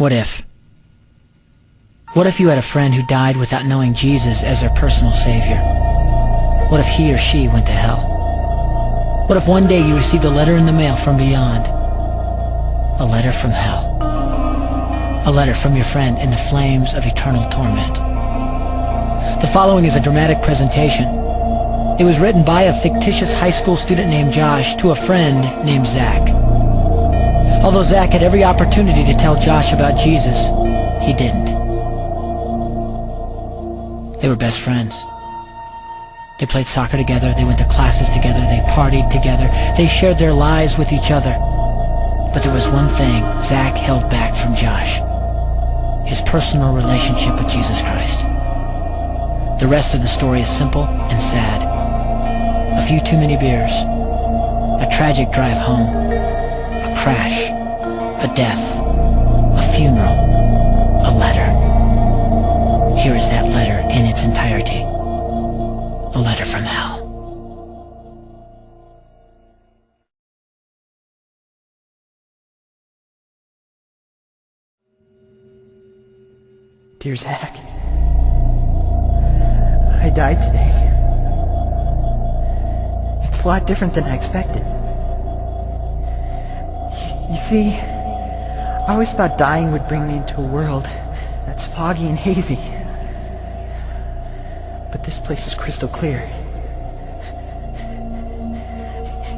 What if? What if you had a friend who died without knowing Jesus as their personal savior? What if he or she went to hell? What if one day you received a letter in the mail from beyond? A letter from hell. A letter from your friend in the flames of eternal torment. The following is a dramatic presentation. It was written by a fictitious high school student named Josh to a friend named Zach. Although Zach had every opportunity to tell Josh about Jesus, he didn't. They were best friends. They played soccer together, they went to classes together, they partied together, they shared their lives with each other. But there was one thing Zach held back from Josh: his personal relationship with Jesus Christ. The rest of the story is simple and sad. A few too many beers, a tragic drive home, a crash, a death, a funeral, a letter. Here is that letter in its entirety. A letter from hell. Dear Zach, I died today. It's a lot different than I expected. You see, I always thought dying would bring me into a world that's foggy and hazy. But this place is crystal clear.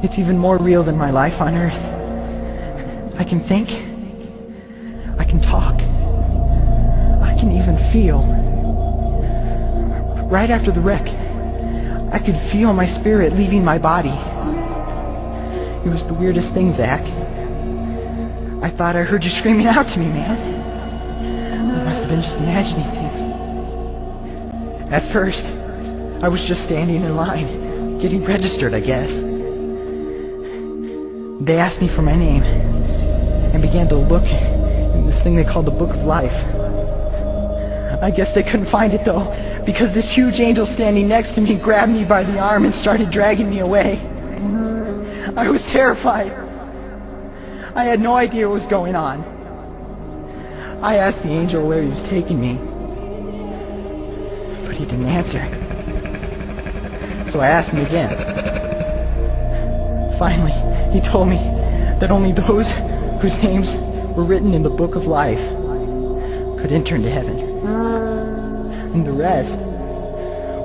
It's even more real than my life on Earth. I can think. I can talk. I can even feel. Right after the wreck, I could feel my spirit leaving my body. It was the weirdest thing, Zach. I thought I heard you screaming out to me, man. I must have been just imagining things. At first, I was just standing in line, getting registered, I guess. They asked me for my name, and began to look in this thing they called the Book of Life. I guess they couldn't find it, though, because this huge angel standing next to me grabbed me by the arm and started dragging me away. I was terrified. I had no idea what was going on. I asked the angel where he was taking me, but he didn't answer. So I asked him again. Finally, he told me that only those whose names were written in the Book of Life could enter into heaven. And the rest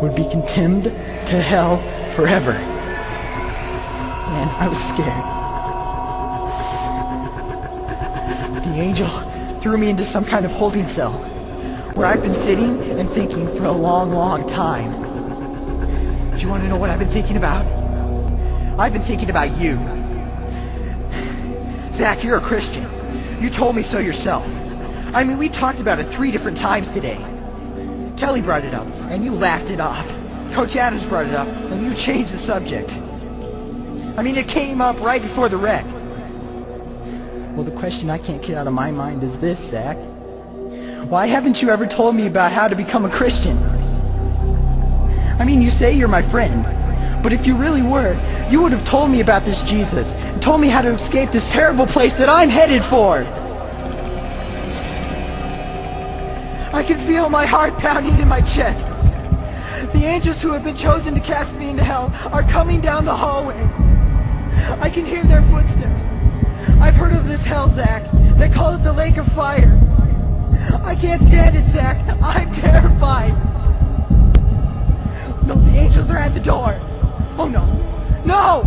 would be condemned to hell forever. Man, I was scared. The angel threw me into some kind of holding cell, where I've been sitting and thinking for a long, long time. Do you want to know what I've been thinking about? I've been thinking about you. Zach, you're a Christian. You told me so yourself. I mean, we talked about it 3 different times today. Kelly brought it up, and you laughed it off. Coach Adams brought it up, and you changed the subject. I mean, it came up right before the wreck. Well, the question I can't get out of my mind is this, Zach. Why haven't you ever told me about how to become a Christian? I mean, you say you're my friend, but if you really were, you would have told me about this Jesus, and told me how to escape this terrible place that I'm headed for. I can feel my heart pounding in my chest. The angels who have been chosen to cast me into hell are coming down the hallway. I can hear their footsteps. I've heard of this hell, Zach. They call it the lake of fire. I can't stand it, Zach. I'm terrified. No, the angels are at the door. Oh, no. No!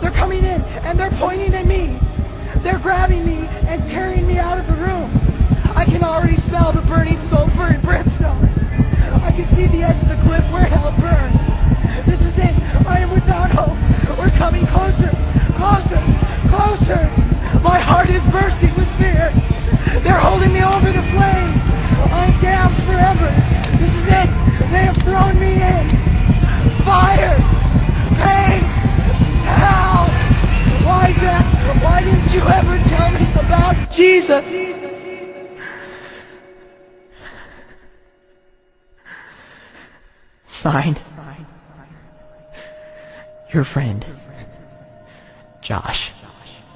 They're coming in, and they're pointing at me. They're grabbing me and carrying me out of the room. I can already smell the burning sulfur and brimstone. I can see the edge of the cliff where hell burns. This is it. I am without hope. We're coming closer, closer, closer. My heart is bursting with fear. They're holding me over the flames. I'm damned forever. This is it. They have thrown me in. Fire, pain, hell. Why, Zach? Why didn't you ever tell me about Jesus? Signed, your friend, Josh.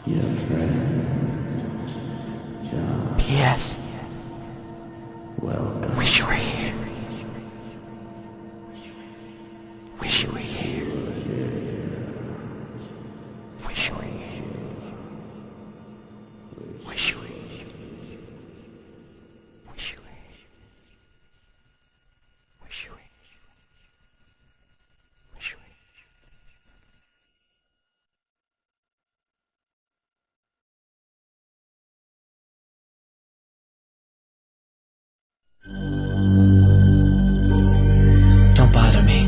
Your friend, Josh. P.S. Wish you were here. Wish you were here. Wish you were here. Wish you were here. Wish you were here. Wish you were here. Wish you were here. Don't bother me.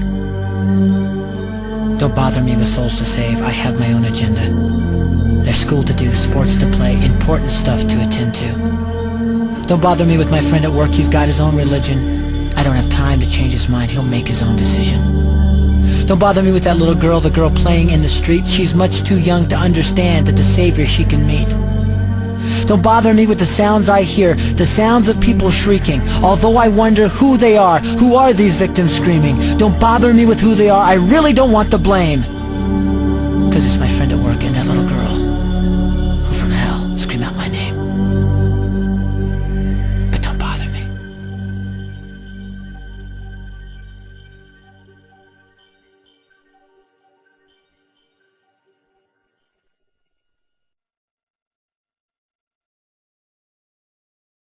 Don't bother me with souls to save. I have my own agenda. There's school to do, sports to play, important stuff to attend to. Don't bother me with my friend at work. He's got his own religion. I don't have time to change his mind. He'll make his own decision. Don't bother me with that little girl, the girl playing in the street. She's much too young to understand that the Savior she can meet. Don't bother me with the sounds I hear, the sounds of people shrieking, although I wonder who they are. Who are these victims screaming? Don't bother me with who they are. I really don't want the blame.